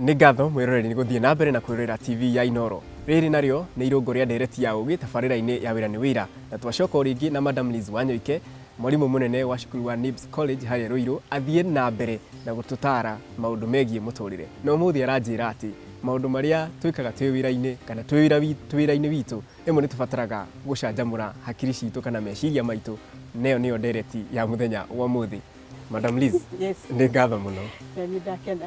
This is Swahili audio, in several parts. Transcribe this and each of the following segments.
Nĩ ngatho mwĩroreri nĩ gũthiĩ na mbere na kwĩrorera TV ya Inooro. Rĩrĩ narĩo nĩ irũngo rĩa ndereti ya ũgĩ tabarĩra-inĩ ya wĩra nĩ wĩra, na twacoka rĩngĩ na Madam Liz Wanyoike, mwarimũ mũnene wa cukuru wa NIBS College harĩa Ruiru, athiĩ na mbere na gũtũtara maũndũ megiĩ mũtũrĩre. Na ũmũthĩ aranjĩra atĩ maũndũ marĩa twĩkaga twĩ wĩra-inĩ kana twĩ wĩra-inĩ witũ rĩmwe nĩ tũbataraga gũcanjamũra hakiri citũ kana meciria maitũ, nayo nĩyo ndereti ya mũthenya wa ũmũthĩ. Madam Liz, yes. Nĩ ngatho mũno. Nĩ ndakena.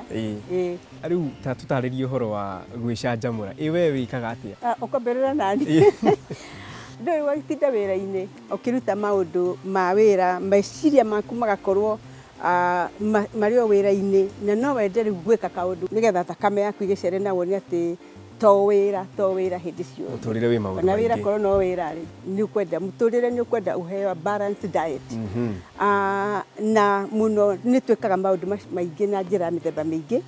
Rĩu ta tũtarĩrie ũhoro wa gwĩcanjamũra. We wĩkaga atĩa? Ũkwambĩrĩra nani? Ndũĩ watinda wĩra-inĩ ũkĩruta maũndũ ma wĩra, meciria maku magakorwo marĩ o wĩra-inĩ, na no wende rĩu gwĩka kaũndũ nĩgetha thakame yaku ĩgĩcere na wone atĩ to wĩra hĩndĩ ciothe. Mũtũrĩre wĩ maũndũ maingĩ. Na wĩra korwo no wĩra rĩ, nĩ ũkwenda mũtũrĩre, nĩ ũkwenda ũheo balanced diet. Na mũno nĩ twĩkaga maũndũ maingĩ na njĩra mĩthemba mĩingĩ.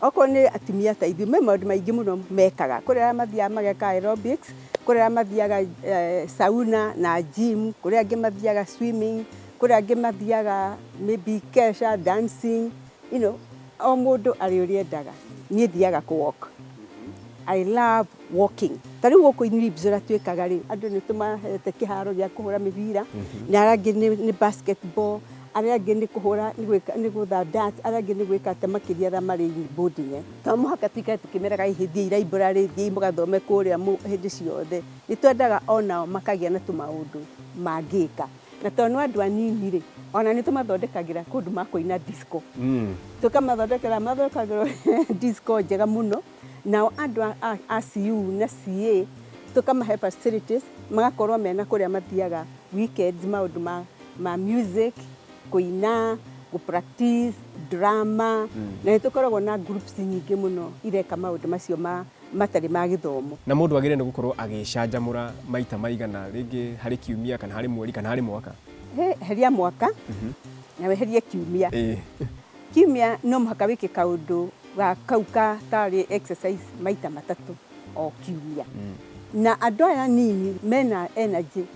Okorwo nĩ atumia ta ithuĩ, me maũndũ maingĩ mũno mekaga. Kũrĩ arĩa mathiaga mageka aerobics, kũrĩ arĩa mathiaga sauna na gym, kũrĩ angĩ mathiaga swimming, kũrĩ angĩ mathiaga maybe kesha, dancing, you know, o mũndũ arĩ ũrĩa endaga. Niĩ thiaga walk. I love walking. Tarĩu gũkũ NIBS ũrĩa twĩkaga rĩ, andũ nĩ tũmahete kĩharo gĩa kũhũra mĩbira, na arĩa angĩ nĩ basketball, arĩa angĩ nĩ kũhũra, nĩ gũtha dart, arĩa angĩ nĩ gwĩka atĩ makĩria arĩa marĩ boarding. To mũhaka tuikare tũkĩmeraga thiĩ library, thiĩ mũgathome kũrĩa hĩndĩ ciothe. Nĩ twendaga onao makagĩa na tũmaũndũ mangĩka. Na tondũ nĩ andũ anini rĩ, ona nĩ tũmathondekagĩra kũndũ ma kũina disco. Tũkamathondekagĩra disco njega mũno. Nao andũ a CU na CA tũkamahe facilities, magakorwo mena kũrĩa mathiaga weekends, maũndũ ma music, kũina, practice, drama, na nĩ tũkoragwo na groups nyingĩ mũno ireka maũndũ macio matarĩ ma gĩthomo. Na mũndũ agĩrĩire nĩ gũkorwo agĩcanjamũra maita maigana, rĩngĩ harĩ kiumia kana harĩ mweri kana harĩ mwaka? Heria mwaka na weherie kiumia. Kiumia no mũhaka wĩke kaũndũ kau tarĩ exercise maita matatũ o kiumia. Na andũ aya nini mena energy,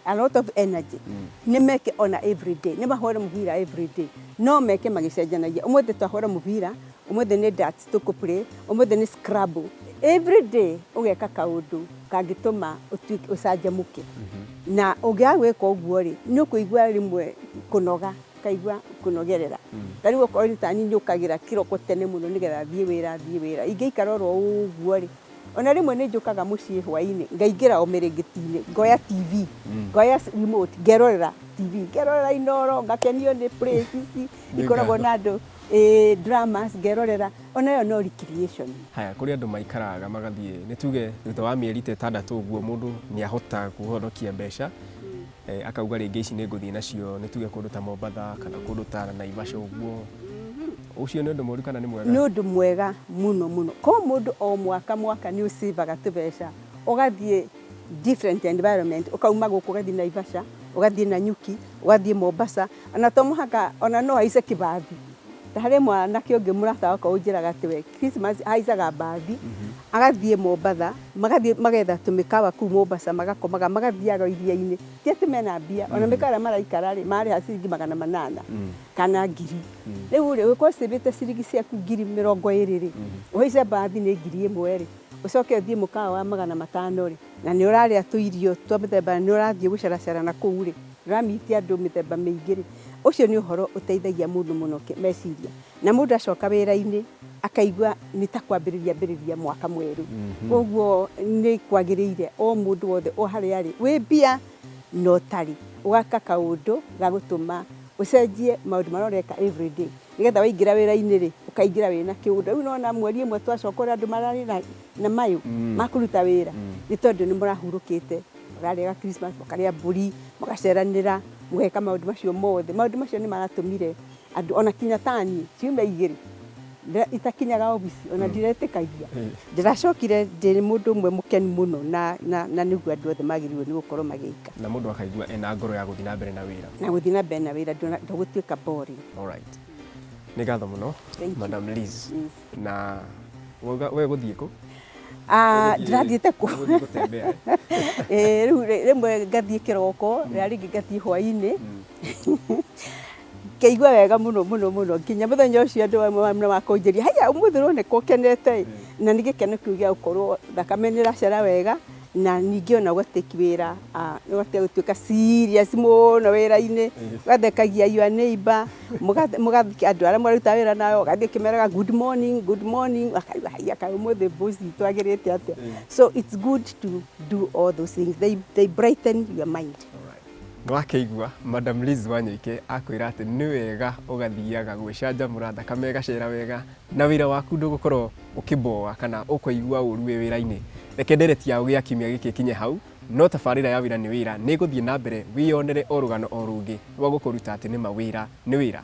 a lot of energy, nĩ meke ona every day, nĩ mahũre mũbira every day, no meke magĩcenjanagia. Ũmũthĩ twahũra mũbira, ũmũthĩ nĩ darts tũkũ-play, ũmũthĩ nĩ scrabble. Every day ũgeka kaũndũ kangĩtũma ũcanjamũke. Na ũngĩaga gwĩka ũguo rĩ, nĩ ũkũigua rĩmwe kũnoga, kaigua kũnogerera. Tarĩu okorwo nĩ ta niĩ njũkagĩra kĩroko tene mũno nĩgetha thiĩ wĩra. Ingĩikara oro ũguo rĩ, ona rĩmwe nĩ njũkaga mũciĩ hwaĩ-inĩ, ngaingĩra o mĩrĩngĩti-inĩ, ngoya TV, ngoya remote, ngerorera TV, ngerorera Inooro, ngakenio nĩ plays ici ikoragwo na andũ, dramas, ngerorera. Ona ĩyo no recreation. Haya, kũrĩ andũ maikaraga magathiĩ, nĩ tuge thutha wa mĩeri ta 6 ũguo mũndũ nĩ ahota kũhonokia mbeca, akauga rĩngĩ ici nĩ ngũthiĩ nacio, nĩ tuge kũndũ ta Mombatha kana kũndũ ta Naivasha ũguo. Ũcio nĩ ũndũ mũru kana nĩ mwega? Nĩ ũndũ mwega mũno. Ko mũndũ o mwaka nĩ ũsĩvaga tũbeca, ũgathiĩ different environment, ũkauma gũkũ ũgathiĩ Naivasha, ũgathiĩ Nanyuki, ũgathiĩ Mombasa, ona to mũhaka, ona no haice kĩbathi. Ta harĩ mwanake ũngĩ mũrata wakwa ũnjĩraga atĩ we Christmas haicaga mbathi, agathiĩ Mombatha, magetha tũmĩkawa kũu Mombasa, magakomaga, magathiaga iria-inĩ. Ti atĩ mena mbia, ona mĩkawa ĩrĩa maraikara rĩ, marĩha ciringi 800 kana 1000. Rĩu rĩ, ũkorwo ũcĩvĩte ciringi ciaku 20,000 rĩ, ũhaice mbathi nĩ 1,000 rĩ, ũcoke ũthiĩ mũkawa wa 500 rĩ, na nĩ ũrarĩa tũirio twa mĩthemba, nĩ ũrathiĩ gũcaracara kũu rĩ, ũramĩtia andũ mĩthemba mĩingĩ rĩ. Ũcio nĩ ũhoro ũteithagia mũndũ mũno meciria. Na mũndũ acoka wĩra-inĩ akaigua nĩ ta kwambĩrĩria mwaka mwerũ. Koguo nĩ kwagĩrĩire o mũndũ wothe o harĩa arĩ, wĩ mbia no tarĩ, ũgaka kaũndũ ga gũtũma ũcenjie maũndũ marĩa ũreka every day, nĩgetha waingĩra wĩra-inĩ rĩ, ũkaingĩra wĩna kĩũndũ. Rĩu nona mweri ĩmwe twacoka ũrĩa andũ mararĩ na mayũ makũruta wĩra, nĩ tondũ nĩ mũrahurũkĩte, mũrarĩaga Christmas, mũkarĩa mbũri, mũgaceranĩra, mũgeka maũndũ macio mothe. Maũndũ macio nĩ maratũmire andũ ona kinya ta niĩ ciumia 2 itakinyaga obici, ona ndiretĩkagia. Ndĩracokire ndĩ mũndũ ũmwe mũkeni mũno, na nĩguo andũ othe magĩrĩirwo nĩ gũkorwo magĩka. Na mũndũ akaigua ena ngoro ya gũthiĩ na mbere na wĩra. Na gũthiĩ na mbere na wĩra, ndũgũtuĩka boring. Alright. Nĩ ngatho mũno, Madam Liz. Na we gũthiĩ kũ? Ndirathiĩte kũ? Rĩu rĩmwe ngathiĩ kĩroko, rĩrĩa rĩngĩ ngathiĩ hwaĩ-inĩ. keigua wega muno muno muno nginya muthenya ucio andu amwe makonjeria haya umuthi roneka ukenete na nĩ gĩkeno kĩu gĩa gũkorwo thakame nĩ ĩracera wega na ningĩ ona ũgatĩki wĩra ũgatiga gũtuĩka serious mũno wĩra-inĩ ũgathekagia your neighbor mũgathiĩ andũ arĩa mũraruta wĩra nao ũgathiĩ ũkĩmeraga good morning akauga haya kaĩ ũmũthĩ boss witũ agĩrĩte atĩa. So it's good to do all those things, they brighten your mind. Nwakeigua Madam Liz Wanyoike akwĩra atĩ nĩ wega ũgathiaga gwĩcanjamũra thakame ĩgacera wega na wĩra waku ndũgũkorwo ũkĩboa kana ũkũigua ũru wĩ wĩra-inĩ. Reke ndereti yaũ gĩa kiumia gĩkĩ ĩkinye hau, no tabarĩra ya wĩra nĩ wĩra nĩ ĩgũthiĩ na mbere wĩyonere o rũgano o rũngĩ rwa gũkũruta atĩ nĩ ma wĩra nĩ wĩra.